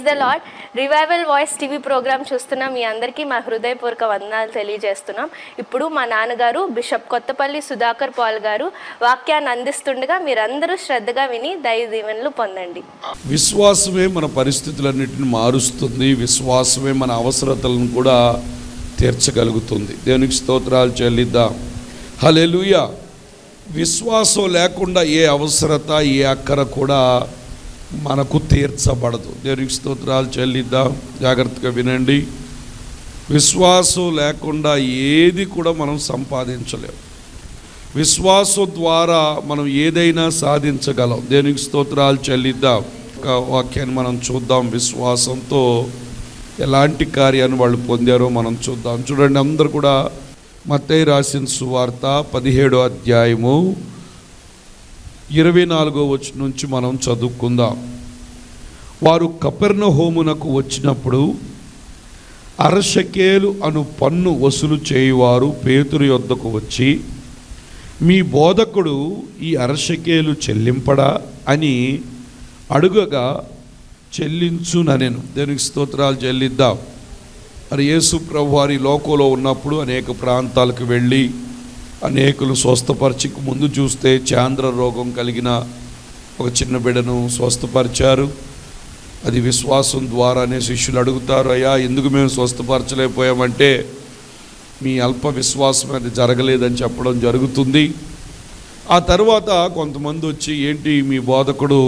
The lord. Revival voice TV program చూస్తున్న మీ అందరికీ మా హృదయపూర్వక వందనాలు తెలియజేస్తున్నాం. ఇప్పుడు మా నాన్నగారు బిషప్ కొత్తపల్లి సుధాకర్ పాల్ గారు వాక్యాన్ని అందిస్తుండగా మీరందరూ శ్రద్ధగా విని దైవ దీవెనలు పొందండి. విశ్వాసమే మన పరిస్థితులన్నిటిని మారుస్తుంది. విశ్వాసమే మన అవసరతలను కూడా తీర్చగలుగుతుంది. దేవునికి స్తోత్రాలు చెల్లిద్దాం. హల్లెలూయా. విశ్వాసం లేకుండా ఏ అవసరత, ఏ అక్కర కూడా మనకు తీర్చబడదు. దేవునికి స్తోత్రాలు చెల్లిద్దాం. జాగ్రత్తగా వినండి. విశ్వాసం లేకుండా ఏది కూడా మనం సంపాదించలేము. విశ్వాసం ద్వారా మనం ఏదైనా సాధించగలం. దేవునికి స్తోత్రాలు చెల్లిద్దాం. ఒక వాక్యాన్ని మనం చూద్దాం. విశ్వాసంతో ఎలాంటి కార్యాన్ని వాళ్ళు పొందారో మనం చూద్దాం. చూడండి, అందరూ కూడా మత్తయి రాసిన సువార్త 17వ అధ్యాయము 24వ వచనం నుంచి మనం చదువుకుందాం. వారు కపెర్నహూమునకు వచ్చినప్పుడు అరషకేలు అను పన్ను వసూలు చేయువారు పేతురు యొద్దకు వచ్చి, మీ బోధకుడు ఈ అరషకేలు చెల్లింపడా అని అడుగగా చెల్లించుననెను. దేవునికి స్తోత్రాలు చెల్లిద్దాం. మరి యేసు ప్రభు వారి లోకంలో ఉన్నప్పుడు అనేక ప్రాంతాలకు వెళ్ళి అనేకులు స్వస్థపరిచి, ముందు చూస్తే చాంద్ర రోగం కలిగిన ఒక చిన్న బిడ్డను స్వస్థపరిచారు. అది విశ్వాసం ద్వారానే. శిష్యులు అడుగుతారు, అయ్యా ఎందుకు మేము స్వస్థపరచలేకపోయామంటే మీ అల్ప విశ్వాసం అది జరగలేదని చెప్పడం జరుగుతుంది. ఆ తర్వాత కొంతమంది వచ్చి, ఏంటి మీ బోధకుడు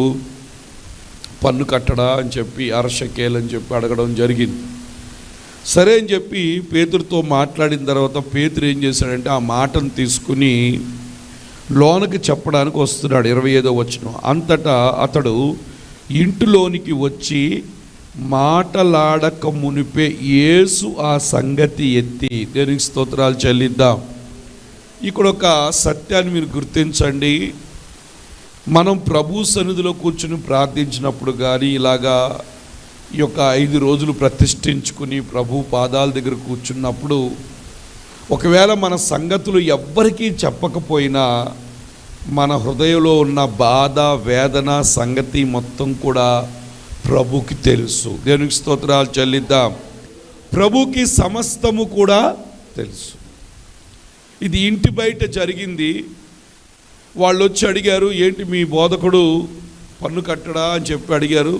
పన్ను కట్టడా అని చెప్పి అరషకేలని చెప్పి అడగడం జరిగింది. సరే అని చెప్పి పేతురుతో మాట్లాడిన తర్వాత పేతురు ఏం చేశాడంటే ఆ మాటను తీసుకుని లోనకి చెప్పడానికి వస్తున్నాడు. 25వ వచనం. అంతటా అతడు ఇంటిలోనికి వచ్చి మాటలాడక మునిపే యేసు ఆ సంగతి ఎత్తి. దేవునికి స్తోత్రాలు చెల్లిద్దాం. ఇక్కడ ఒక సత్యాన్ని మీరు గుర్తించండి. మనం ప్రభు సన్నిధిలో కూర్చుని ప్రార్థించినప్పుడు కానీ, ఇలాగా ఈ యొక్క 5 రోజులు ప్రతిష్ఠించుకుని ప్రభు పాదాల దగ్గర కూర్చున్నప్పుడు, ఒకవేళ మన సంగతులు ఎవ్వరికీ చెప్పకపోయినా మన హృదయంలో ఉన్న బాధ, వేదన సంగతి మొత్తం కూడా ప్రభుకి తెలుసు. దేవునికి స్తోత్రాలు చెల్లిద్దాం. ప్రభుకి సమస్తము కూడా తెలుసు. ఇది ఇంటి బయట జరిగింది. వాళ్ళు వచ్చి అడిగారు, ఏంటి మీ బోధకుడు పన్ను కట్టడా అని చెప్పి అడిగారు.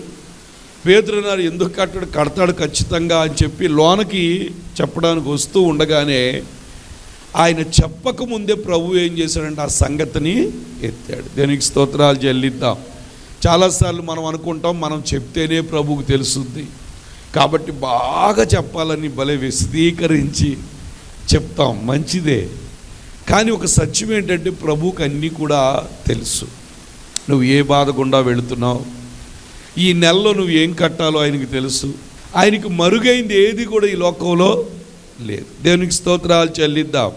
పేతురు అన్నారు, ఎందుకు కడతాడు ఖచ్చితంగా అని చెప్పి లోనకి చెప్పడానికి వస్తూ ఉండగానే ఆయన చెప్పకముందే ప్రభు ఏం చేశాడంటే ఆ సంగతిని ఎత్తాడు. దేనికి స్తోత్రాలు చెల్లిద్దాం. చాలాసార్లు మనం అనుకుంటాం మనం చెప్తేనే ప్రభువుకు తెలుస్తుంది కాబట్టి బాగా చెప్పాలని భలే విశదీకరించి చెప్తాం, మంచిదే. కానీ ఒక సత్యం ఏంటంటే ప్రభువుకి అన్నీ కూడా తెలుసు. నువ్వు ఏ బాధ గుండా వెళుతున్నావు, ఈ నెలలో నువ్వు ఏం కట్టాలో ఆయనకి తెలుసు. ఆయనకి మరుగైంది ఏది కూడా ఈ లోకంలో లేదు. దేవునికి స్తోత్రాలు చెల్లిద్దాం.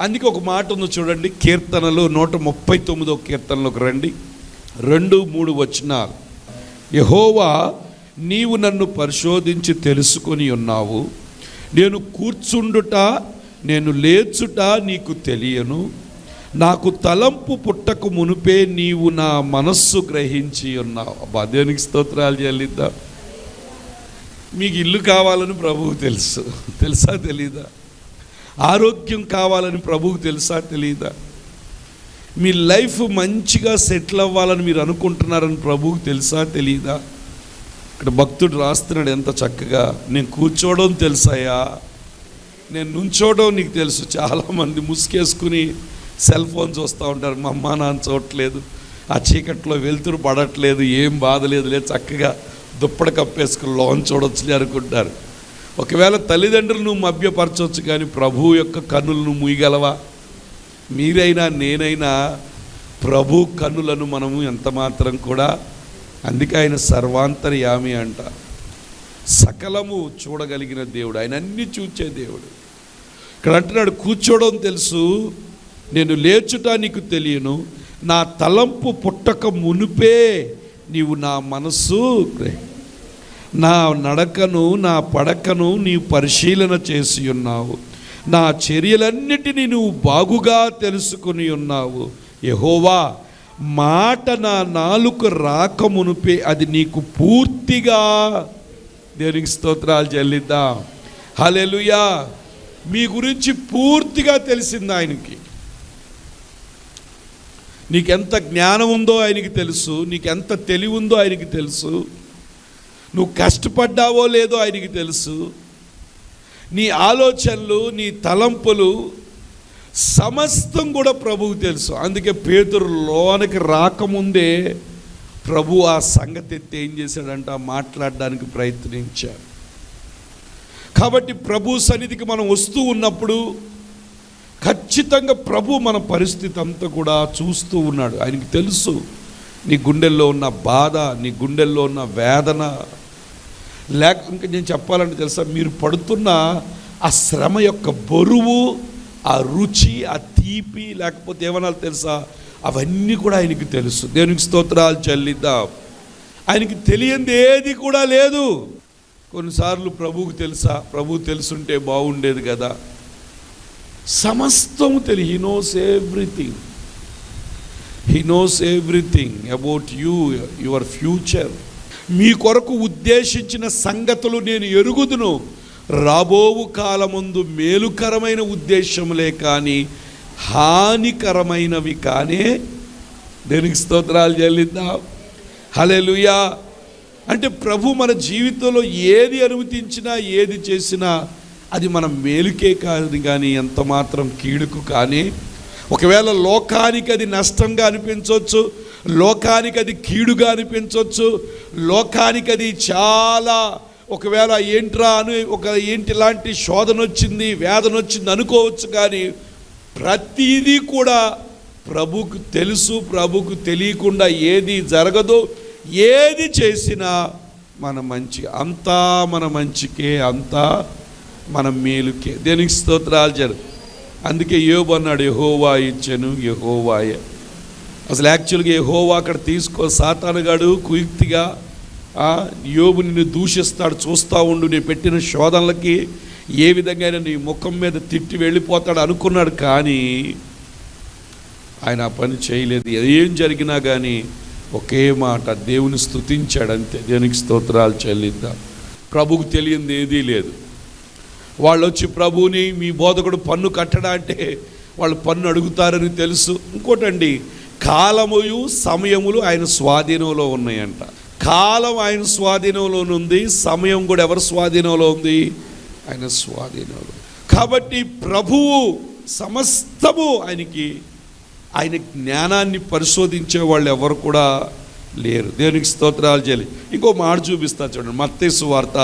అందుకే ఒక మాట ఉంది చూడండి, కీర్తనలు 139వ కీర్తనలోకి రండి. 2-3 వచనాలు. యెహోవా, నీవు నన్ను పరిశోధించి తెలుసుకొని ఉన్నావు. నేను కూర్చుండుట నేను లేచుట నీకు తెలియను. నాకు తలంపు పుట్టక మునుపే నీవు నా మనస్సు గ్రహించి ఉన్నావు. అబ్బా, దేవునికి స్తోత్రాలు చెల్లిద్దాం. మీకు ఇల్లు కావాలని ప్రభువుకు తెలుసు, తెలుసా తెలీదా? ఆరోగ్యం కావాలని ప్రభువుకు తెలుసా తెలీదా? మీ లైఫ్ మంచిగా సెటిల్ అవ్వాలని మీరు అనుకుంటున్నారని ప్రభువుకు తెలుసా తెలీదా? ఇక్కడ భక్తుడు రాస్తున్నాడు ఎంత చక్కగా, నేను కూర్చోవడం తెలుసాయా, నేను నుంచోవడం నీకు తెలుసు. చాలామంది ముసుకేసుకుని సెల్ ఫోన్ చూస్తూ ఉంటారు. మా అమ్మ నాన్న చూడట్లేదు, ఆ చీకట్లో వెలుతురు పడట్లేదు, ఏం బాధ లేదు, చక్కగా దుప్పడ కప్పేసుకుని లోన్ చూడొచ్చులే అనుకుంటారు. ఒకవేళ తల్లిదండ్రులు నువ్వు మభ్యపరచవచ్చు, కానీ ప్రభువు యొక్క కన్నులు నువ్వు మూయగలవా? మీరైనా నేనైనా ప్రభు కన్నులను మనము ఎంత మాత్రం కూడా. అందుకే ఆయన సర్వాంతర్యామి అంట. సకలము చూడగలిగిన దేవుడు, ఆయన అన్నీ చూచే దేవుడు. ఇక్కడ అంటున్నాడు, కూర్చోవడం తెలుసు, నేను లేచుట నీకు తెలియను. నా తలంపు పుట్టక మునుపే నీవు నా మనస్సు, నా నడకను నా పడకను నీవు పరిశీలన చేసి ఉన్నావు. నా చర్యలన్నిటినీ నువ్వు బాగుగా తెలుసుకుని ఉన్నావు. యెహోవా, మాట నా నాలుక రాకమునుపే అది నీకు పూర్తిగా దేవునికి స్తోత్రాలు చెల్లిద్దాం. హల్లెలూయా. మీ గురించి పూర్తిగా తెలిసింది ఆయనకి. నీకెంత జ్ఞానం ఉందో ఆయనకి తెలుసు, నీకెంత తెలివి ఉందో ఆయనకి తెలుసు, నువ్వు కష్టపడ్డావో లేదో ఆయనకి తెలుసు. నీ ఆలోచనలు, నీ తలంపులు సమస్తం కూడా ప్రభువుకు తెలుసు. అందుకే పేతురు లోనికి రాకముందే ప్రభు ఆ సంగతి ఎత్తి ఏం చేశాడంట, మాట్లాడడానికి ప్రయత్నించాడు. కాబట్టి ప్రభు సన్నిధికి మనం వస్తూ ఉన్నప్పుడు ఖచ్చితంగా ప్రభు మన పరిస్థితి అంతా కూడా చూస్తూ ఉన్నాడు. ఆయనకి తెలుసు నీ గుండెల్లో ఉన్న బాధ, నీ గుండెల్లో ఉన్న వేదన. లేక ఇంకా నేను చెప్పాలంటే తెలుసా, మీరు పడుతున్న ఆ శ్రమ యొక్క బరువు, ఆ రుచి, ఆ తీపి, లేకపోతే ఏమన్నా తెలుసా, అవన్నీ కూడా ఆయనకి తెలుసు. దేవునికి స్తోత్రాలు చెల్లిద్దాం. ఆయనకి తెలియంది ఏది కూడా లేదు. కొన్నిసార్లు ప్రభువుకు తెలుసా, ప్రభువు తెలుసుంటే బాగుండేది కదా. సమస్తము తెలియ. He knows everything. He knows everything about you, your future. మీ కొరకు ఉద్దేశించిన సంగతులు నేను ఎరుగుదును. రాబోవు కాలముందు మేలుకరమైన ఉద్దేశములే కానీ హానికరమైనవి కానీ. దేనికి స్తోత్రాలు చెల్లిద్దాం. హల్లెలూయా. అంటే ప్రభు మన జీవితంలో ఏది అనుమతించినా, ఏది చేసినా అది మన మేలుకే కాదు కానీ ఎంత మాత్రం కీడుకు కానీ. ఒకవేళ లోకానికి అది నష్టంగా అనిపించవచ్చు, లోకానికి అది కీడుగా అనిపించవచ్చు, లోకానికి అది చాలా ఒకవేళ ఏంట్రా అని ఏంటి ఇలాంటి శోధన వచ్చింది, వేదన వచ్చింది అనుకోవచ్చు. కానీ ప్రతిదీ కూడా ప్రభుకు తెలుసు. ప్రభుకు తెలియకుండా ఏది జరగదు. ఏది చేసినా మన మంచి, అంతా మన మంచికే, అంతా మన మేలుకే. దేనికి స్తోత్రాలు జరు. అందుకే యోబు అన్నాడు, యెహోవా ఇచ్చెను యెహోవాయే. అసలు యాక్చువల్గా యెహోవా అక్కడ సాతానుగాడు కుయుక్తిగా యోబు నిన్ను దూషిస్తాడు, చూస్తూ ఉండు, నేను పెట్టిన శోధనలకి ఏ విధంగా నీ ముఖం మీద తిట్టి వెళ్ళిపోతాడు అనుకున్నాడు. కానీ ఆయన ఆ పని చేయలేదు. ఏం జరిగినా కానీ ఒకే మాట, దేవుని స్తుతించాడు అంతే. దేవునికి స్తోత్రాలు చెల్లిద్దాం. ప్రభువుకు తెలియంది ఏదీ లేదు. వాళ్ళు వచ్చి ప్రభువుని, మీ బోధకుడు పన్ను కట్టడా అంటే వాళ్ళు పన్ను అడుగుతారని తెలుసు. ఇంకోటండి, కాలముయు సమయములు ఆయన స్వాధీనంలో ఉన్నాయంట. కాలం ఆయన స్వాధీనంలో ఉంది, సమయం కూడా ఎవరి స్వాధీనంలో ఉంది? ఆయన స్వాధీనంలో. కాబట్టి ప్రభువు సమస్తము ఆయనకి, ఆయన జ్ఞానాన్ని పరిశోధించే వాళ్ళు ఎవరు కూడా లేరు. దేవునికి స్తోత్రాలు చేయాలి. ఇంకో మాట చూపిస్తా చూడండి, మత్తయి సువార్త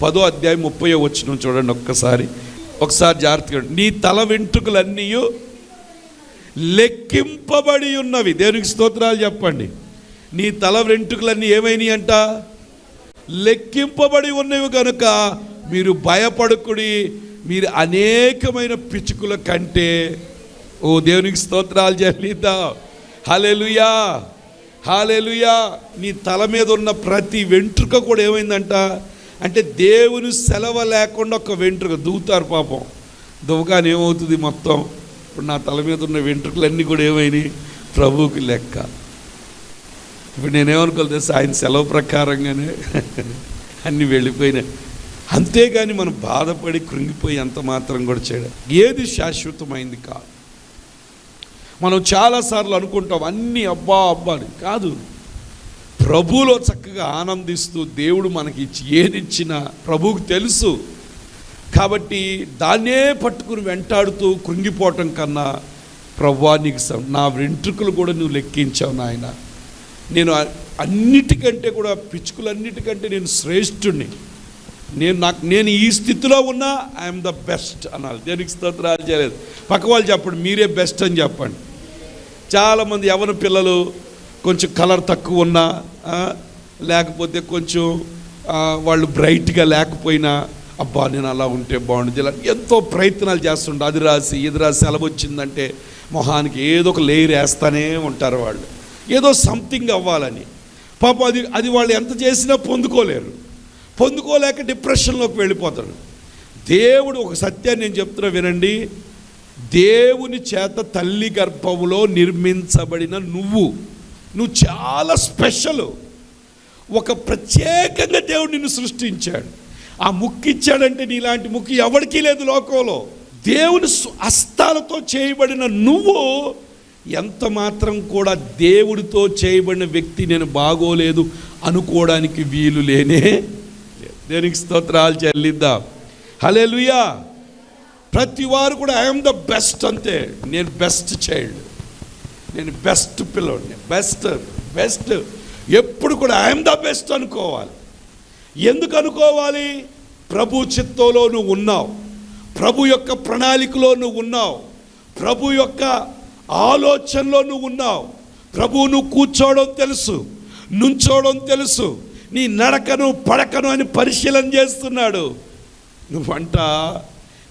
10వ అధ్యాయం 30వ వచనం చూడండి ఒకసారి జాగ్రత్తగా. నీ తల వెంట్రుకలన్నీ లెక్కింపబడి ఉన్నవి. దేవునికి స్తోత్రాలు చెప్పండి. నీ తల వెంట్రుకలన్నీ ఏమైనాయి అంట? లెక్కింపబడి ఉన్నవి కనుక మీరు భయపడకుడి, మీరు అనేకమైన పిచ్చుకల కంటే. ఓ దేవునికి స్తోత్రాలు చెల్లిద్దాం. హల్లెలూయా, హల్లెలూయా. నీ తల మీద ఉన్న ప్రతి వెంట్రుక కూడా ఏమైందంట అంటే, దేవుని సెలవు లేకుండా ఒక వెంట్రుక దూతారు పాపం. దువ్వగానే ఏమవుతుంది మొత్తం? ఇప్పుడు నా తల మీద ఉన్న వెంట్రుకలన్నీ కూడా ఏమైనాయి? ప్రభువుకి లెక్క. ఇప్పుడు నేనేమనుకోవాలి తెలుసా, ఆయన సెలవు ప్రకారంగానే అన్నీ వెళ్ళిపోయినాయి. అంతేగాని మనం బాధపడి కృంగిపోయి అంత మాత్రం కూడా చేయడం. ఏది శాశ్వతమైంది కాదు. మనం చాలాసార్లు అనుకుంటాం అన్నీ అబ్బా అని. కాదు, ప్రభువులో చక్కగా ఆనందిస్తూ దేవుడు మనకి ఏది ఇచ్చినా ప్రభువుకు తెలుసు. కాబట్టి దాన్నే పట్టుకుని వెంటాడుతూ కృంగిపోవటం కన్నా, ప్రభువా నీకు నా వెంట్రుకలు కూడా నువ్వు లెక్కించావు నాయన, నేను అన్నిటికంటే కూడా పిచ్చుకలన్నిటికంటే నేను శ్రేష్ఠుణ్ణి, నేను ఈ స్థితిలో ఉన్నా ఐఎమ్ ద బెస్ట్ అనాలి. దేనికి స్తోత్రాలు చేయలేదు. పక్క వాళ్ళు చెప్పండి, మీరే బెస్ట్ అని చెప్పండి. చాలామంది యవ్వన పిల్లలు కొంచెం కలర్ తక్కువ ఉన్నా, లేకపోతే కొంచెం వాళ్ళు బ్రైట్గా లేకపోయినా, అబ్బా నేను అలా ఉంటే బాగుంటుంది, ఇలా ఎంతో ప్రయత్నాలు చేస్తుండే. అది రాసి ఇది రాసి సెలవు వచ్చిందంటే మొహానికి ఏదో ఒక లేయర్ వేస్తూనే ఉంటారు వాళ్ళు, ఏదో సంథింగ్ అవ్వాలని. పాపం అది వాళ్ళు ఎంత చేసినా పొందుకోలేక డిప్రెషన్లోకి వెళ్ళిపోతాడు. దేవుడు ఒక సత్యాన్ని నేను చెప్తున్నా వినండి. దేవుని చేత తల్లి గర్భంలో నిర్మించబడిన నువ్వు చాలా స్పెషల్. ఒక ప్రత్యేకంగా దేవుడు నిన్ను సృష్టించాడు. ఆ ముక్కు ఇచ్చాడంటే నీలాంటి ముక్కు ఎవరికీ లేదు లోకంలో. దేవుని హస్తాలతో చేయబడిన నువ్వు ఎంత మాత్రం కూడా దేవుడితో చేయబడిన వ్యక్తి నేను బాగోలేదు అనుకోవడానికి వీలు లేనే లేదు. దేనికి స్తోత్రాలు చెల్లిద్దాం. హల్లెలూయా. ప్రతి వారు కూడా ఐఎమ్ ద బెస్ట్, అంతే. నేను బెస్ట్ చైల్డ్, నేను బెస్ట్ పిల్లోడిని, బెస్ట్ ఎప్పుడు కూడా ఐఎమ్ ద బెస్ట్ అనుకోవాలి. ఎందుకు అనుకోవాలి? ప్రభు చిత్తంలో నువ్వు ఉన్నావు, ప్రభు యొక్క ప్రణాళికలో నువ్వు ఉన్నావు, ప్రభు యొక్క ఆలోచనలో నువ్వు ఉన్నావు. ప్రభు నువ్వు కూర్చోవడం తెలుసు, నుంచోవడం తెలుసు, నీ నడకను పడకను అని పరిశీలన చేస్తున్నాడు. నువ్వంట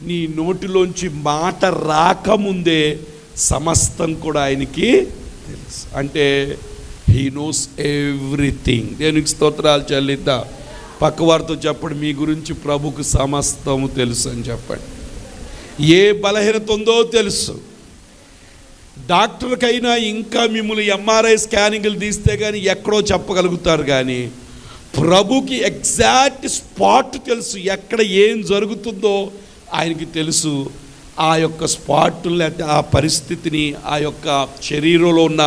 నీ నోటిలోంచి మాట రాకముందే సమస్తం కూడా ఆయనకి తెలుసు. అంటే హీ నోస్ ఎవ్రీథింగ్. దేనికి స్తోత్రాలు చెల్లిద్దాం. పక్కవారితో చెప్పండి, మీ గురించి ప్రభుకు సమస్తము తెలుసు అని చెప్పండి. ఏ బలహీనత ఉందో తెలుసు. డాక్టర్కైనా ఇంకా మిమ్మల్ని ఎంఆర్ఐ స్కానింగ్లు తీస్తే కానీ ఎక్కడో చెప్పగలుగుతారు, కానీ ప్రభుకి ఎగ్జాక్ట్ స్పాట్ తెలుసు. ఎక్కడ ఏం జరుగుతుందో ఆయనకి తెలుసు. ఆ యొక్క స్పాట్ లేకపోతే ఆ పరిస్థితిని, ఆ యొక్క శరీరంలో ఉన్న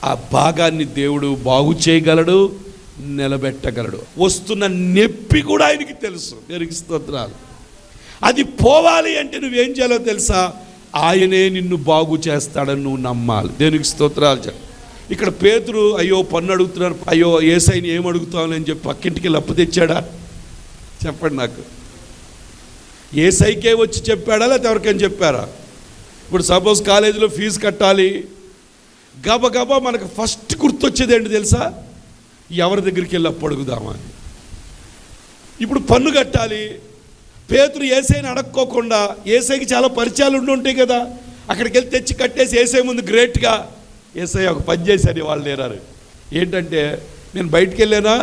ఆ భాగాన్ని దేవుడు బాగు చేయగలడు, నిలబెట్టగలడు. వస్తున్న నొప్పి కూడా ఆయనకి తెలుసు. దేవునికి స్తోత్రాలు. అది పోవాలి అంటే నువ్వేం చేయాలో తెలుసా? ఆయనే నిన్ను బాగు చేస్తాడని నువ్వు నమ్మాలి. దేవునికి స్తోత్రాలు. ఇక్కడ పేతురు అయ్యో పన్ను అడుగుతున్నాను, అయ్యో యేసయ్యని ఏం అడుగుతాను అని చెప్పి పక్కింటికి లప్పు తెచ్చాడా? చెప్పండి నాకు. యేసయ్యకే వచ్చి చెప్పాడా లేకపోతే ఎవరికైనా చెప్పారా? ఇప్పుడు సపోజ్ కాలేజీలో ఫీజు కట్టాలి, గబగబా మనకు ఫస్ట్ గుర్తొచ్చేది ఏంటి తెలుసా? ఎవరి దగ్గరికి వెళ్ళి అప్పు అడుగుదామా అని. ఇప్పుడు పన్ను కట్టాలి, పేతురు యేసయ్యని అడక్కోకుండా, యేసయ్యకి చాలా పరిచయాలు ఉండుంటాయి కదా, అక్కడికి వెళ్ళి తెచ్చి కట్టేసి యేసయ్య ముందు గ్రేట్గా, యేసయ్య ఒక పని చేశారు వాళ్ళు లేరారు. ఏంటంటే, నేను బయటికి వెళ్ళానా,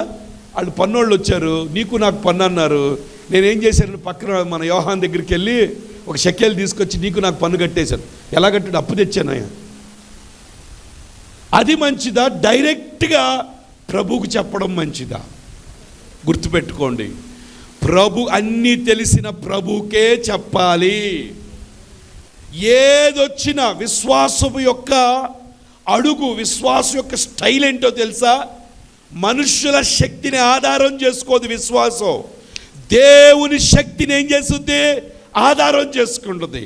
వాళ్ళు పన్నోళ్ళు వచ్చారు, నీకు నాకు పన్ను అన్నారు, నేనేం చేశాను, పక్కన మన యోహాన్ దగ్గరికి వెళ్ళి ఒక షెకెల్ తీసుకొచ్చి నీకు నాకు పన్ను కట్టేశాను. ఎలా కట్టాడు? అప్పు తెచ్చాను. అది మంచిదా? డైరెక్ట్గా ప్రభువుకు చెప్పడం మంచిదా? గుర్తుపెట్టుకోండి, ప్రభు అన్నీ తెలిసిన ప్రభుకే చెప్పాలి. ఏదొచ్చినా విశ్వాసము యొక్క అడుగు, విశ్వాసం యొక్క స్టైల్ ఏంటో తెలుసా? మనుష్యుల శక్తిని ఆధారం చేసుకోదు విశ్వాసం. దేవుని శక్తిని ఏం చేస్తుంది? ఆధారం చేసుకుంటుంది.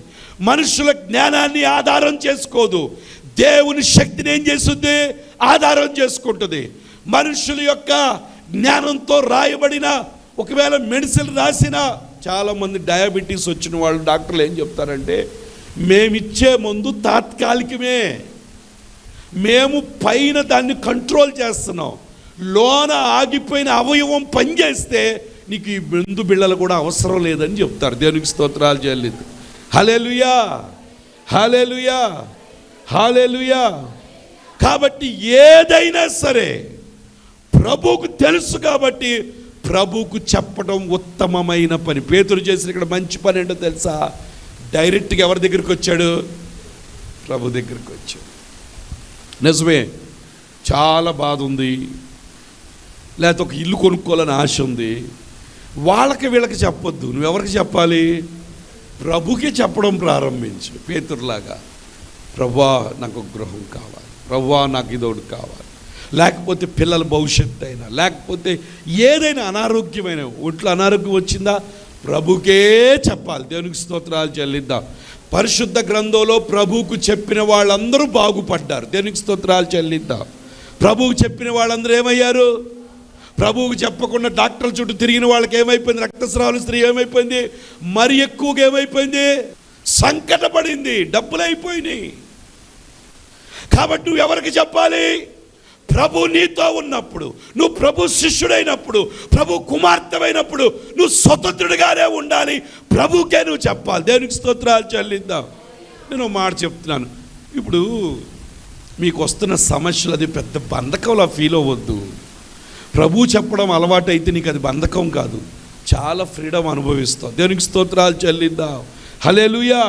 మనుషుల జ్ఞానాన్ని ఆధారం చేసుకోదు, దేవుని శక్తిని ఏం చేస్తుంది? ఆధారం చేసుకుంటుంది. మనుషుల యొక్క జ్ఞానంతో రాయబడిన ఒకవేళ మెడిసిన్ రాసిన, చాలామంది డయాబెటీస్ వచ్చిన వాళ్ళు డాక్టర్లు ఏం చెప్తారంటే, మేమిచ్చే మందు తాత్కాలికమే, మేము పైన దాన్ని కంట్రోల్ చేస్తున్నాం, లోన ఆగిపోయిన అవయవం పనిచేస్తే నీకు ఈ మందు బిళ్ళలు కూడా అవసరం లేదని చెప్తారు. దేవునికి స్తోత్రాలు చెల్లిద్దాం. హల్లెలూయా, హల్లెలూయా, హల్లెలూయా. కాబట్టి ఏదైనా సరే ప్రభువుకు తెలుసు, కాబట్టి ప్రభువుకు చెప్పడం ఉత్తమమైన పని. పేతురు చేసిన ఇక్కడ మంచి పని ఏంటో తెలుసా? డైరెక్ట్గా ఎవరి దగ్గరికి వచ్చాడు? ప్రభు దగ్గరికి వచ్చాడు. నిజమే, చాలా బాధ ఉంది, లేకపోతే ఒక ఇల్లు కొనుక్కోవాలని ఆశ ఉంది, వాళ్ళకి వీళ్ళకి చెప్పొద్దు. నువ్వెవరికి చెప్పాలి? ప్రభుకి చెప్పడం ప్రారంభించు. పేతురులాగా, ప్రభువా నాకు ఒక గృహం కావాలి, ప్రభువా నాకు ఇదొకటి కావాలి, లేకపోతే పిల్లల భవిష్యత్తు అయినా, లేకపోతే ఏదైనా అనారోగ్యమైన, ఒంట్లో అనారోగ్యం వచ్చిందా ప్రభుకే చెప్పాలి. దేవునికి స్తోత్రాలు చెల్లిద్దాం. పరిశుద్ధ గ్రంథంలో ప్రభువుకు చెప్పిన వాళ్ళందరూ బాగుపడ్డారు. దేవునికి స్తోత్రాలు చెల్లిద్దాం. ప్రభువుకు చెప్పిన వాళ్ళందరూ ఏమయ్యారు? ప్రభువుకు చెప్పకుండా డాక్టర్ల చుట్టూ తిరిగిన వాళ్ళకి ఏమైపోయింది? రక్తస్రావం స్త్రీ ఏమైపోయింది? మరి ఎక్కువగా ఏమైపోయింది? సంకటపడింది, డబ్బులు అయిపోయినాయి. కాబట్టి నువ్వు ఎవరికి చెప్పాలి? ప్రభు నీతో ఉన్నప్పుడు, నువ్వు ప్రభు శిష్యుడైనప్పుడు, ప్రభు కుమార్తెమైనప్పుడు నువ్వు స్వతంత్రుడిగానే ఉండాలి. ప్రభుకే నువ్వు చెప్పాలి. దేవునికి స్తోత్రాలు చెల్లిద్దాం. నేను మాట చెప్తున్నాను, ఇప్పుడు మీకు వస్తున్న సమస్యలు అది పెద్ద బంధకంలా ఫీల్ అవ్వద్దు. ప్రభు చెప్పడం అలవాటు అయితే నీకు అది బంధకం కాదు, చాలా ఫ్రీడమ్ అనుభవిస్తావు. దేవునికి స్తోత్రాలు చెల్లిద్దాం. హల్లెలూయా.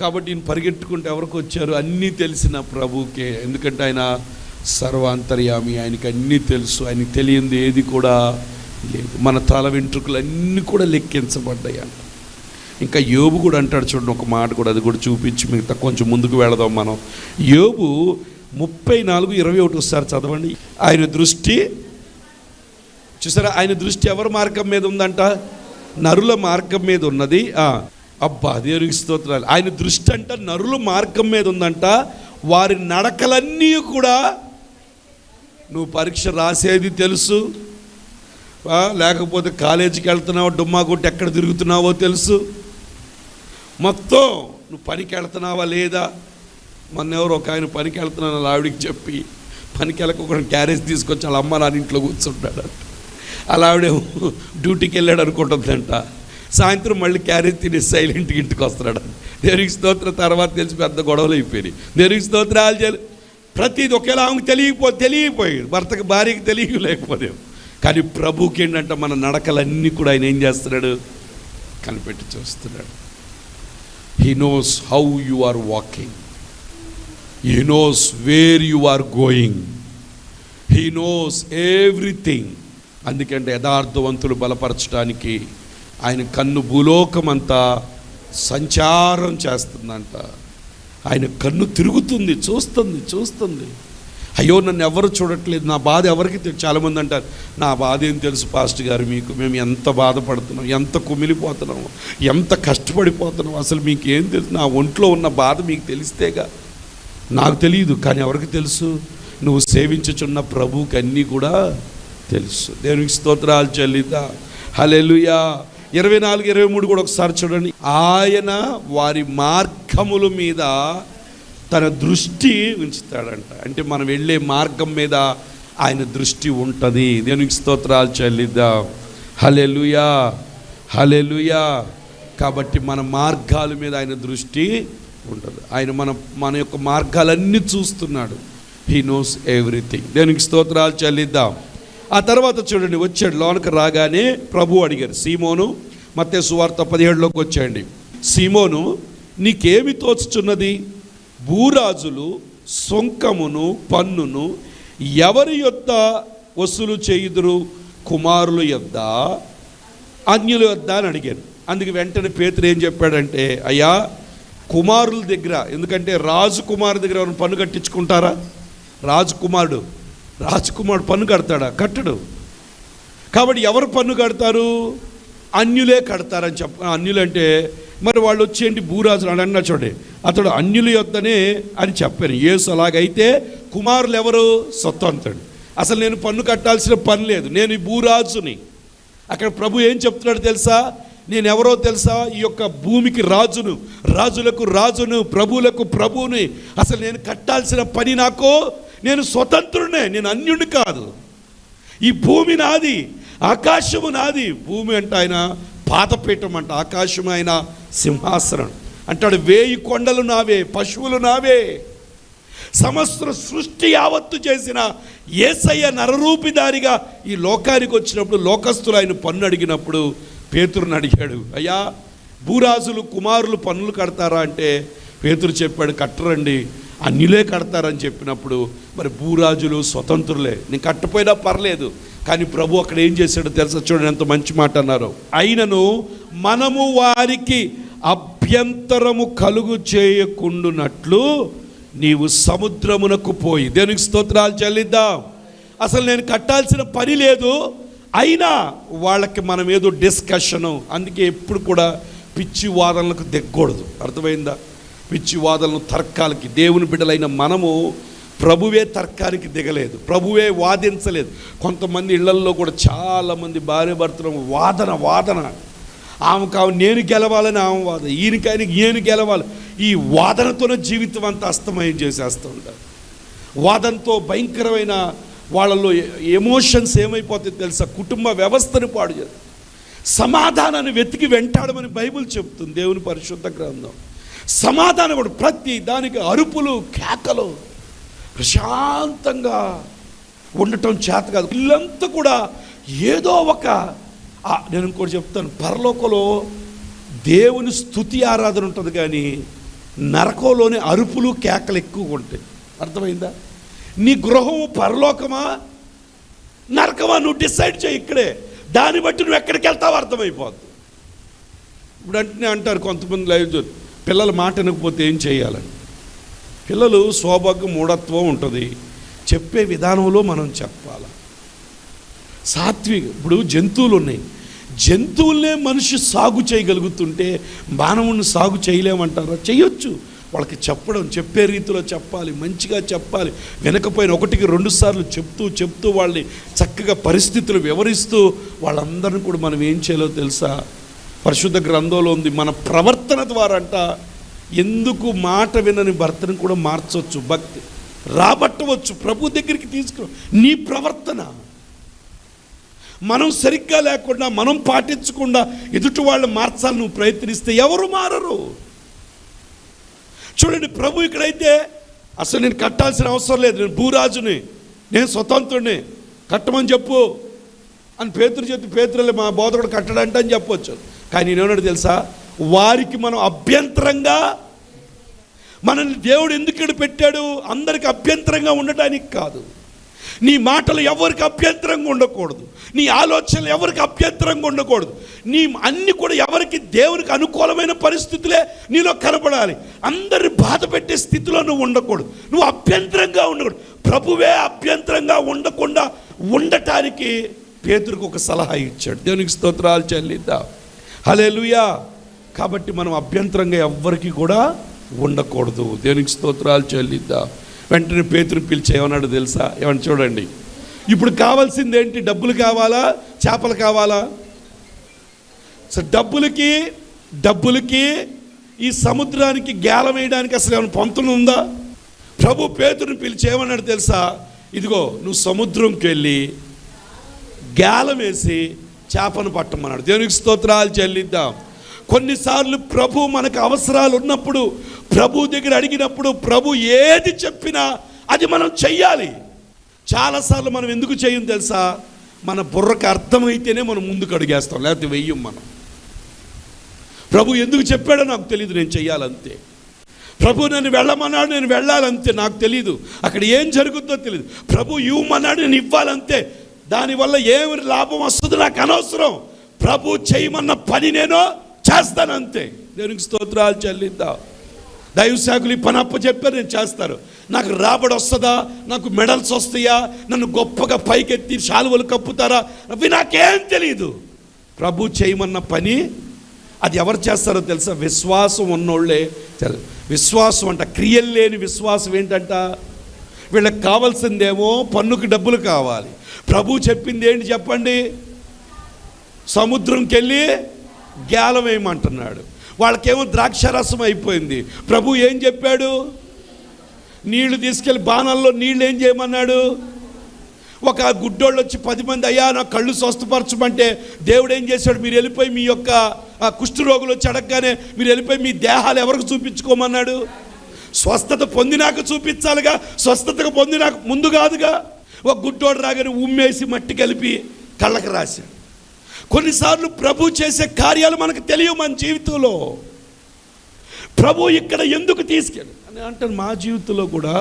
కాబట్టి నేను పరిగెట్టుకుంటే ఎవరికి వచ్చారు? అన్నీ తెలిసిన ప్రభుకే. ఎందుకంటే ఆయన సర్వాంతర్యామి, ఆయనకి అన్నీ తెలుసు. ఆయనకి తెలియంది ఏది కూడా లేదు. మన తల వెంట్రుకలు అన్నీ కూడా లెక్కించబడ్డాయి అంట. ఇంకా యోబు కూడా అంటాడు చూడండి ఒక మాట కూడా, అది కూడా చూపించి మిగతా కొంచెం ముందుకు వెళదాం మనం. యోబు 34:21 ఒకసారి చదవండి. ఆయన దృష్టి చూసారా, ఆయన దృష్టి ఎవరి మార్గం మీద ఉందంట? నరుల మార్గం మీద ఉన్నది. అబ్బా దేవునికి స్తోత్రాలు. ఆయన దృష్టి అంట నరుల మార్గం మీద ఉందంట. వారి నడకలన్నీ కూడా, నువ్వు పరీక్ష రాసేది తెలుసు, లేకపోతే కాలేజీకి వెళ్తున్నావో డుమ్మా కొట్టి ఎక్కడ తిరుగుతున్నావో తెలుసు, మొత్తం నువ్వు పనికి వెళ్తున్నావా లేదా. మొన్న ఎవరు ఒక ఆయన పనికి వెళ్తున్నాను అలా ఆవిడికి చెప్పి పనికి వెళ్ళకుండా క్యారేజ్ తీసుకొచ్చి వాళ్ళ అమ్మ నాన్న ఇంట్లో కూర్చుంటాడంట. అలా ఆవిడే డ్యూటీకి వెళ్ళాడు అనుకుంటుందంట. సాయంత్రం మళ్ళీ క్యారేజ్ తిని సైలెంట్గా ఇంటికి వస్తున్నాడు. దేవునికి స్తోత్రం. తర్వాత తెలిసి పెద్ద గొడవలు అయిపోయినాయి. దేవునికి స్తోత్రాలు చేయాలి. ప్రతిది ఒకేలా ఆమెకు తెలియపోయాడు, భర్తకి భార్యకి తెలియలేకపోతే. కానీ ప్రభుకి ఏంటంటే మన నడకలన్నీ కూడా ఆయన ఏం చేస్తున్నాడు? కనిపెట్టి చూస్తున్నాడు. He knows how you are walking, he knows where you are going, he knows everything. అందుకంటే యథార్థవంతులు బలపరచడానికి ఆయన కన్ను భూలోకమంతా సంచారం చేస్తుందంట. ఆయన కన్ను తిరుగుతుంది, చూస్తుంది. అయ్యో నన్ను ఎవరు చూడట్లేదు, నా బాధ ఎవరికి తెలుసు. చాలామంది అంటారు నా బాధ ఏం తెలుసు పాస్టర్ గారు మీకు, మేము ఎంత బాధపడుతున్నాం, ఎంత కుమిలిపోతున్నాము, ఎంత కష్టపడిపోతున్నాం, అసలు మీకు ఏం తెలుసు, నా ఒంట్లో ఉన్న బాధ మీకు తెలిస్తేగా. నాకు తెలియదు, కానీ ఎవరికి తెలుసు? నువ్వు సేవించుచున్న ప్రభువుకి అన్నీ కూడా తెలుసు. దేవునికి స్తోత్రాలు చెల్లిద్దా. హల్లెలూయా. 24-23 కూడా ఒకసారి చూడండి. ఆయన వారి మార్గముల మీద తన దృష్టి ఉంచుతాడంట. అంటే మనం వెళ్ళే మార్గం మీద ఆయన దృష్టి ఉంటుంది. దేవునికి స్తోత్రాలు చెల్లిద్దాం. హల్లెలూయా, హల్లెలూయా. కాబట్టి మన మార్గాల మీద ఆయన దృష్టి ఉంటుంది. ఆయన మన యొక్క మార్గాలన్నీ చూస్తున్నాడు. He knows everything. దేవునికి స్తోత్రాలు చెల్లిద్దాం. ఆ తర్వాత చూడండి, వచ్చాడు లోనకు రాగానే ప్రభు అడిగారు, సీమోను, మత్తయి సువార్త 17లోకి వచ్చేయండి. సీమోను, నీకేమి తోచుచున్నది? భూరాజులు సొంకమును పన్నును ఎవరి యొద్ద వసూలు చేయుదురు? కుమారుల యొద్ద, అన్యుల యొద్ద అని అడిగాను. అందుకు వెంటనే పేతురు ఏం చెప్పాడంటే, అయ్యా కుమారుల దగ్గర, ఎందుకంటే రాజకుమారు దగ్గర ఎవరైనా పన్ను కట్టించుకుంటారా? రాజకుమారుడు పన్ను కడతాడా? కట్టడు. కాబట్టి ఎవరు పన్ను కడతారు? అన్యులే కడతారని అన్యులంటే మరి వాళ్ళు వచ్చేంటి? భూరాజులు అని అన్నా చూడండి. అతడు అన్యుల యొద్దనే అని చెప్పాను. యేసు అలాగైతే కుమారులు ఎవరు? స్వతంత్రుడు. అసలు నేను పన్ను కట్టాల్సిన పని లేదు, నేను ఈ భూరాజుని. అక్కడ ప్రభు ఏం చెప్తున్నాడు తెలుసా? నేను ఎవరో తెలుసా? ఈ యొక్క భూమికి రాజును, రాజులకు రాజును, ప్రభువులకు ప్రభువుని. అసలు నేను కట్టాల్సిన పని నాకు, నేను స్వతంత్రుడే, నేను అన్యుడిని కాదు. ఈ భూమి నాది, ఆకాశము నాది. భూమి అంటే ఆయన పాదపీఠం అంట, ఆకాశం ఆయన సింహాసనం అంటాడు. 1000 కొండలు నావే, పశువులు నావే. సమస్త సృష్టి యావత్తు చేసిన యేసయ్య నరరూపిదారిగా ఈ లోకానికి వచ్చినప్పుడు లోకస్తులు ఆయన పన్ను అడిగినప్పుడు పేతురుని అడిగాడు, అయ్యా భూరాజులు కుమారులు పన్నులు కడతారా అంటే పేతురు చెప్పాడు, కట్టరండి, అన్యులే కడతారని చెప్పినప్పుడు మరి భూరాజులు స్వతంత్రులే, నేను కట్టపోయినా పర్లేదు. కానీ ప్రభు అక్కడ ఏం చేశాడో తెలుసా? చూడండి ఎంత మంచి మాట అన్నారు. అయినను మనము వారికి అభ్యంతరము కలుగు చేయకుండునట్లు నీవు సముద్రమునకు పోయి. దేవునికి స్తోత్రాలు చెల్లిద్దాం. అసలు నేను కట్టాల్సిన పని లేదు, అయినా వాళ్ళకి మనం ఏదో డిస్కషను. అందుకే ఎప్పుడు కూడా పిచ్చి వాదనలకు దిగకూడదు. అర్థమైందా? పిచ్చి వాదనలు, తర్కాలకి. దేవుని బిడ్డలైన మనము ప్రభువే తర్కానికి దిగలేదు, ప్రభువే వాదించలేదు. కొంతమంది ఇళ్లల్లో కూడా చాలామంది భార్య భర్తలు వాదన ఆమెకు నేను గెలవాలని ఆమె వాదన, ఈయనకైనా నేను గెలవాలి. ఈ వాదనతోనే జీవితం అంతా అస్తమయం చేసేస్తూ ఉంటారు. వాదనతో భయంకరమైన వాళ్ళలో ఎమోషన్స్ ఏమైపోతాయి తెలుసా? కుటుంబ వ్యవస్థను పాడు చేస్తారు. సమాధానాన్ని వెతికి వెంటాడమని బైబిల్ చెప్తుంది, దేవుని పరిశుద్ధ గ్రంథం. సమాధానం కూడా ప్రతి దానికి అరుపులు, కేకలు, ప్రశాంతంగా ఉండటం చేత కాదు. ఇల్లంతా కూడా ఏదో ఒక, నేను ఇంకోటి చెప్తాను, పరలోకంలో దేవుని స్తుతి ఆరాధన ఉంటుంది, కానీ నరకంలోనే అరుపులు కేకలు ఎక్కువగా ఉంటాయి. అర్థమైందా? నీ గృహము పరలోకమా నరకమా నువ్వు డిసైడ్ చేయి ఇక్కడే. దాన్ని బట్టి నువ్వు ఎక్కడికి వెళ్తావో అర్థమైపోద్ది. ఇప్పుడు అంటే అంటారు కొంతమంది లైవ్ చూసి, పిల్లల మాట వినకపోతే ఏం చేయాలని. పిల్లలు స్వభాగం మూఢత్వం ఉంటుంది, చెప్పే విధానంలో మనం చెప్పాలి. ఇప్పుడు జంతువులు ఉన్నాయి, జంతువులనే మనిషి సాగు చేయగలుగుతుంటే మానవుని సాగు చేయలేమంటారా? చేయొచ్చు. వాళ్ళకి చెప్పే రీతిలో చెప్పాలి, మంచిగా చెప్పాలి. వినకపోయిన 1కి 2 సార్లు చెప్తూ వాళ్ళని చక్కగా పరిస్థితులు వివరిస్తూ వాళ్ళందరినీ కూడా మనం ఏం చేయాలో తెలుసా? పరిశుద్ధ గ్రంథంలో ఉంది, మన ప్రవర్తన ద్వారా ఎందుకు మాట వినని భర్తను కూడా మార్చవచ్చు, భక్తి రాబట్టవచ్చు, ప్రభు దగ్గరికి తీసుకురా. నీ ప్రవర్తన మనం సరిగ్గా లేకుండా, మనం పాటించకుండా ఎదుటి వాళ్ళు మార్చాలని నువ్వు ప్రయత్నిస్తే ఎవరు మారరు. చూడండి, ప్రభు ఇక్కడైతే అసలు నేను కట్టాల్సిన అవసరం లేదు, నేను భూరాజుని, నేను స్వతంత్రుడిని, కట్టమని చెప్పు అని పేతురు మా బోధకుడు కట్టడంటే అని చెప్పవచ్చు. కానీ నేనేమన్నాడు తెలుసా? వారికి మనం అభ్యంతరంగా, మనల్ని దేవుడు ఎందుకు పెట్టాడు? అందరికి అభ్యంతరంగా ఉండటానికి కాదు. నీ మాటలు ఎవరికి అభ్యంతరంగా ఉండకూడదు, నీ ఆలోచనలు ఎవరికి అభ్యంతరంగా ఉండకూడదు, నీ అన్ని కూడా ఎవరికి దేవునికి అనుకూలమైన పరిస్థితులే నీలో కనపడాలి. అందరి బాధ పెట్టే స్థితిలో నువ్వు ఉండకూడదు, నువ్వు అభ్యంతరంగా ఉండకూడదు. ప్రభువే అభ్యంతరంగా ఉండకుండా ఉండటానికి పేతురుకు ఒక సలహా ఇచ్చాడు. దేవునికి స్తోత్రాలు చెల్లిద్దాం. హల్లెలూయా. కాబట్టి మనం అభ్యంతరంగా ఎవ్వరికి కూడా ఉండకూడదు. దేవునికి స్తోత్రాలు చెల్లిద్దాం. వెంటనే పేతురు పిలిచి ఏమన్నాడు తెలుసా? ఏమన్నా చూడండి, ఇప్పుడు కావాల్సింది ఏంటి? డబ్బులు కావాలా, చేపలు కావాలా? సో డబ్బులకి ఈ సముద్రానికి గేలం వేయడానికి అసలు ఏమైనా పొంతన ఉందా? ప్రభు పేతురుని పిలిచి ఏమన్నాడు తెలుసా? ఇదిగో నువ్వు సముద్రంకి వెళ్ళి గేలం వేసి చేపను పట్టమన్నాడు. దేవునికి స్తోత్రాలు చెల్లిద్దాం. కొన్నిసార్లు ప్రభు మనకు అవసరాలు ఉన్నప్పుడు, ప్రభు దగ్గర అడిగినప్పుడు, ప్రభు ఏది చెప్పినా అది మనం చెయ్యాలి. చాలాసార్లు మనం ఎందుకు చెయ్యం తెలుసా? మన బుర్రకు అర్థమైతేనే మనం ముందుకు అడిగేస్తాం, లేకపోతే వెయ్యం మనం. ప్రభు ఎందుకు చెప్పాడో నాకు తెలియదు, నేను చెయ్యాలంతే. ప్రభు నన్ను వెళ్ళమన్నాడు, నేను వెళ్ళాలంతే, నాకు తెలియదు అక్కడ ఏం జరుగుతుందో తెలియదు. ప్రభు ఇవ్వమన్నాడు, నేను ఇవ్వాలంతే. దానివల్ల ఏమి లాభం వస్తుందో నాకు అనవసరం. ప్రభు చేయమన్న పని నేను చేస్తానంతే. దేవునికి స్తోత్రాలు చెల్లిద్దాం. దైవ సేవకులు ఈ పని అప్పచెప్పారు, నేను చేస్తారు. నాకు రాబడి వస్తుందా, నాకు మెడల్స్ వస్తాయా, నన్ను గొప్పగా పైకెత్తి శాలువలు కప్పుతారా, అవి నాకేం తెలియదు. ప్రభు చేయమన్న పని అది ఎవరు చేస్తారో తెలుసా? విశ్వాసం ఉన్నోళ్ళే. విశ్వాసం అంట, క్రియలు లేని విశ్వాసం ఏంటంట? వీళ్ళకి కావాల్సిందేమో పన్నుకి డబ్బులు కావాలి. ప్రభు చెప్పింది ఏంటి చెప్పండి? సముద్రంకి వెళ్ళి గేలం వేయమంటున్నాడు. వాళ్ళకేమో ద్రాక్షారసం అయిపోయింది. ప్రభు ఏం చెప్పాడు? నీళ్లు తీసుకెళ్ళి బాణాల్లో నీళ్ళు ఏం చేయమన్నాడు? ఒక గుడ్డోళ్ళు వచ్చి 10 మంది, అయ్యా నా కళ్ళు స్వస్థపరచమంటే దేవుడు ఏం చేశాడు? మీరు వెళ్ళిపోయి మీ యొక్క కుష్ఠరోగులు వచ్చి అడగగానే మీరు వెళ్ళిపోయి మీ దేహాలు ఎవరికి చూపించుకోమన్నాడు? స్వస్థత పొందినాక చూపించాలిగా, స్వస్థతకు పొందినాక ముందు కాదుగా. ఒక గుడ్డోడు రాగానే ఉమ్మేసి మట్టి కలిపి కళ్ళకి రాశాడు. కొన్నిసార్లు ప్రభు చేసే కార్యాలు మనకు తెలియవు మన జీవితంలో. ప్రభు ఇక్కడ ఎందుకు తీసుకెళ్ళి అని అంటాను. మా జీవితంలో కూడా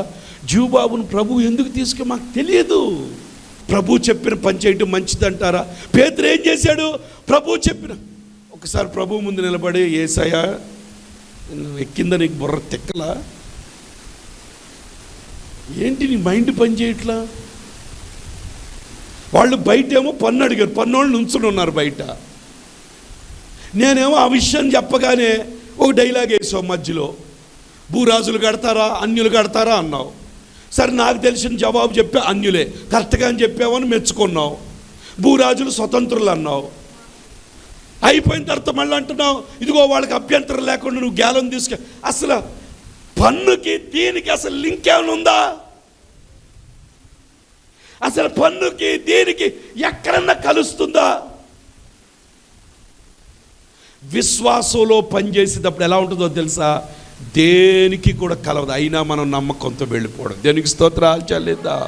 జీవబాబును ప్రభు ఎందుకు తీసుకెళ్ళి మాకు తెలియదు. ప్రభు చెప్పిన పని చేయటం మంచిదంటారా? పేతురు ఏం చేశాడు? ప్రభు చెప్పిన ఒకసారి ప్రభు ముందు నిలబడి, యేసయ్యా ఎక్కిందా నీకు బుర్ర తెక్కలా? ఏంటి నీ మైండ్ పని చేయట్లా? వాళ్ళు బయటేమో పన్ను అడిగారు, పన్నోళ్ళు నుంచుని ఉన్నారు బయట. నేనేమో ఆ విషయం చెప్పగానే ఒక డైలాగ్ వేసావు మధ్యలో, భూరాజులు కడతారా అన్యులు కడతారా అన్నావు. సరే, నాకు తెలిసిన జవాబు చెప్పా, అన్యులే కరెక్ట్గా అని చెప్పావని మెచ్చుకున్నావు. భూరాజులు స్వతంత్రులు అన్నావు. అయిపోయిన తర్వాత మళ్ళీ అంటున్నావు, ఇదిగో వాళ్ళకి అభ్యంతరం లేకుండా నువ్వు గేలం తీసుకు. అసలు పన్నుకి దీనికి అసలు లింక్ ఏమైనా ఉందా? అసలు పన్నుకి దీనికి ఎక్కడన్నా కలుస్తుందా? విశ్వాసంలో పనిచేసేటప్పుడు ఎలా ఉంటుందో తెలుసా? దేనికి కూడా కలవదు, అయినా మనం నమ్మకంతో వెళ్ళిపోవడం. దేనికి స్తోత్రాలు చెల్లిద్దాం.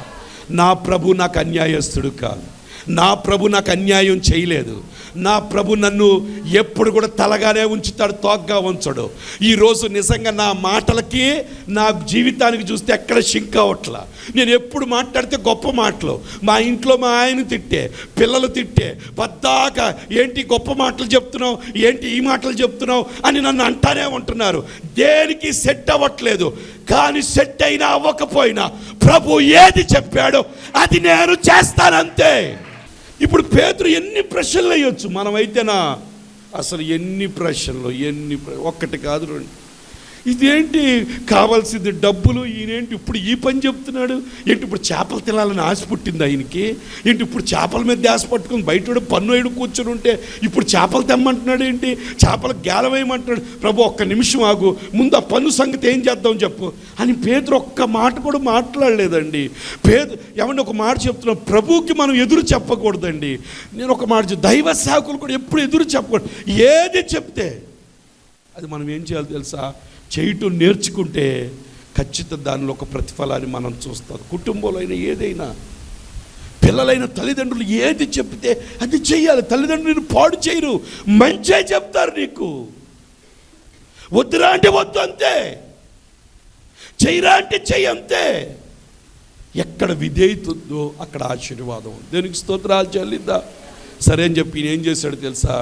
నా ప్రభు నాకు అన్యాయస్తుడు కాదు, నా ప్రభు నాకు అన్యాయం చేయలేదు, నా ప్రభు నన్ను ఎప్పుడు కూడా తలగానే ఉంచుతాడు, తోగ్గా ఉంచడు. ఈరోజు నిజంగా నా మాటలకి నా జీవితానికి చూస్తే ఎక్కడ షింక్ అవ్వట్లా. నేను ఎప్పుడు మాట్లాడితే గొప్ప మాటలు, మా ఇంట్లో మా ఆయన తిట్టే, పిల్లలు తిట్టే, పద్దాక ఏంటి గొప్ప మాటలు చెప్తున్నావు, ఏంటి ఈ మాటలు చెప్తున్నావు అని నన్ను అంటానే ఉంటున్నారు. దేనికి సెట్ అవ్వట్లేదు. కానీ సెట్ అయినా అవ్వకపోయినా ప్రభు ఏది చెప్పాడో అది నేను చేస్తానంతే. ఇప్పుడు పేతురు ఎన్ని ప్రశ్నలు వేయొచ్చు, మనమైతేనా అసలు ఎన్ని ప్రశ్నలు, ఒక్కటి కాదు రెండు. ఇదేంటి కావాల్సింది డబ్బులు, ఈయనేంటి ఇప్పుడు ఈ పని చెప్తున్నాడు, ఏంటి ఇప్పుడు చేపలు తినాలని ఆశ పుట్టింది ఆయనకి, ఏంటి ఇప్పుడు చేపల మీద ఆశ పట్టుకుని బయట పన్ను వేయడు కూర్చొని ఉంటే ఇప్పుడు చేపలు తెమ్మంటున్నాడు, ఏంటి చేపలకు గేలం వేయమంటున్నాడు. ప్రభు ఒక్క నిమిషం ఆగు, ముందు ఆ పన్ను సంగతి ఏం చేద్దాం చెప్పు అని పేతురు ఒక్క మాట కూడా మాట్లాడలేదండి. ఏమంటే ఒక మాట చెప్తున్నాం, ప్రభువుకి మనం ఎదురు చెప్పకూడదండి. నేను ఒక మాట, దైవ సేవకులు కూడా ఎప్పుడు ఎదురు చెప్పకూడదు. ఏది చెప్తే అది మనం ఏం చేయాలి తెలుసా, చేయటం నేర్చుకుంటే ఖచ్చితంగా దానిలో ఒక ప్రతిఫలాన్ని మనం చూస్తాం. కుటుంబంలో అయినా ఏదైనా, పిల్లలైన తల్లిదండ్రులు ఏది చెప్తే అది చెయ్యాలి. తల్లిదండ్రులు పాడు చేయరు, మంచే చెప్తారు. నీకు వద్దురా అంటే వద్దు అంతే, చెయ్యరా అంటే చెయ్యి అంతే. ఎక్కడ విధేయత ఉందో అక్కడ ఆశీర్వాదం. దేనికి స్తోత్రాలు చెల్లిద్దా. సరే అని చెప్పి ఏం చేశాడు తెలుసా,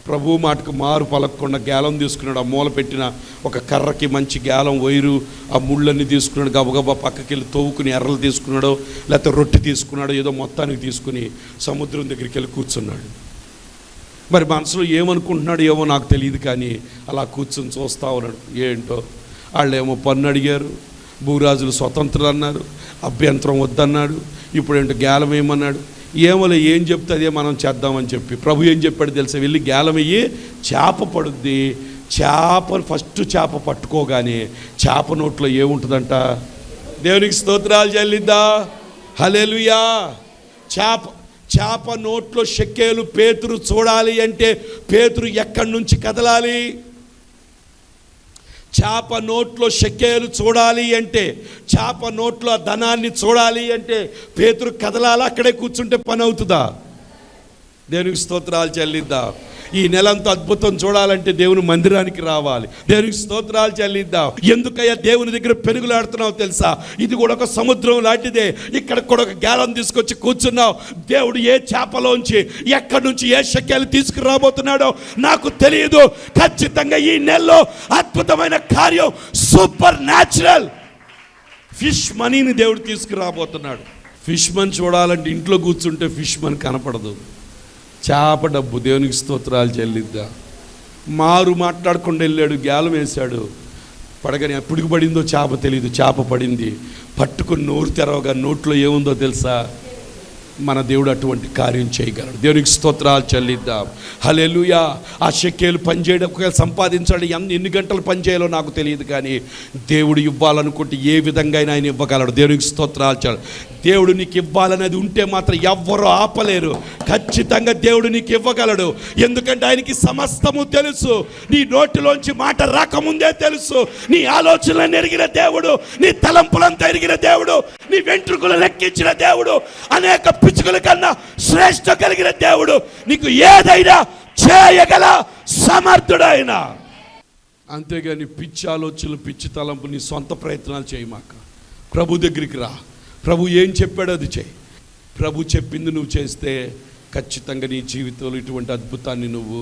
ప్రభు మాటకు మారు పలకకుండా గేలం తీసుకున్నాడు. ఆ మూల పెట్టిన ఒక కర్రకి మంచి గేలం వైరు, ఆ ముళ్ళన్నీ తీసుకున్నాడు. గబగబా పక్కకి వెళ్ళి తవ్వుకుని ఎర్రలు తీసుకున్నాడు, లేకపోతే రొట్టె తీసుకున్నాడు, ఏదో మొత్తానికి తీసుకుని సముద్రం దగ్గరికి వెళ్ళి కూర్చున్నాడు. మరి మనసులో ఏమనుకుంటున్నాడు ఏమో నాకు తెలియదు, కానీ అలా కూర్చొని చూస్తూ ఉన్నాడు. ఏంటో వాళ్ళేమో పన్ను అడిగారు, భూరాజులు స్వతంత్రులు అన్నారు, అభ్యంతరం వద్దన్నాడు. ఇప్పుడు ఏంటో గేలం ఏమన్నాడు, ఏమోలే ఏం చెప్తే అదే మనం చేద్దామని చెప్పి ప్రభు ఏం చెప్పాడు తెలుసా, వెళ్ళి గేలమయ్యి చేప పడుద్ది. ఫస్ట్ చేప పట్టుకోగానే చేప నోట్లో ఏముంటుందంట, దేవునికి స్తోత్రాలు చెల్లిద్దా, హల్లెలూయా. చేప నోట్లో షెకేలు పేతురు చూడాలి అంటే పేతురు ఎక్కడి నుంచి కదలాలి? చేప నోట్లో షెకేలు చూడాలి అంటే, చేప నోట్లో ధనాన్ని చూడాలి అంటే పేతురు కదలాలా? అక్కడే కూర్చుంటే పని అవుతుందా? దేవునికి స్తోత్రాలు చెల్లిద్దాం. ఈ నెలంతా అద్భుతం చూడాలంటే దేవుని మందిరానికి రావాలి. దేవునికి స్తోత్రాలు చెల్లిద్దాం. ఎందుకయ్యా దేవుని దగ్గర పెనుగులాడుతున్నావు తెలుసా? ఇది కూడా ఒక సముద్రం లాంటిదే. ఇక్కడ కూడా ఒక గేలం తీసుకొచ్చి కూర్చున్నావు. దేవుడు ఏ చేపలోంచి ఎక్కడి నుంచి ఏ షెకేలు తీసుకురాబోతున్నాడో నాకు తెలియదు. ఖచ్చితంగా ఈ నెలలో అద్భుతమైన కార్యం, సూపర్ న్యాచురల్ ఫిష్ మనీని దేవుడు తీసుకురాబోతున్నాడు. ఫిష్ మన్ చూడాలంటే ఇంట్లో కూర్చుంటే ఫిష్ మన్ కనపడదు. చేప డబ్బు. దేవునికి స్తోత్రాలు చెల్లిద్దా. మారు మాట్లాడకుండా వెళ్ళాడు, గేలం వేశాడు. పడగని ఎప్పటికి పడిందో చేప తెలియదు. చేప పడింది, పట్టుకుని నోరు తెరవగా నోట్లో ఏముందో తెలుసా? మన దేవుడు అటువంటి కార్యం చేయగలడు. దేవునికి స్తోత్రాలు చెల్లిద్దాం. హల్లెలూయా. ఆ షెకేలు పనిచేయడం, సంపాదించాలి, ఎన్ని గంటలు పనిచేయాలో నాకు తెలియదు, కానీ దేవుడు ఇవ్వాలనుకుంటే ఏ విధంగా అయినా ఆయన ఇవ్వగలడు. దేవునికి స్తోత్రాలు చాలు. దేవుడు నీకు ఇవ్వాలనేది ఉంటే మాత్రం ఎవ్వరూ ఆపలేరు. ఖచ్చితంగా దేవుడు నీకు ఇవ్వగలడు. ఎందుకంటే ఆయనకి సమస్తము తెలుసు. నీ నోటిలోంచి మాట రాకముందే తెలుసు. నీ ఆలోచనలను ఎరిగిన దేవుడు, నీ తలంపులంతా ఎరిగిన దేవుడు, నీ వెంట్రుకలు లెక్కించిన దేవుడు, అనేక పిచ్చుకల కన్నా శ్రేష్ఠ కలిగిన దేవుడు, నీకు ఏదైనా చేయగల సమర్థుడైన. అంతేగాని పిచ్చి ఆలోచనలు, పిచ్చి తలంపు, నీ సొంత ప్రయత్నాలు చేయమాక. ప్రభు దగ్గరికి రా. ప్రభు ఏం చెప్పాడో అది చేయి. ప్రభు చెప్పింది నువ్వు చేస్తే ఖచ్చితంగా నీ జీవితంలో ఇటువంటి అద్భుతాన్ని నువ్వు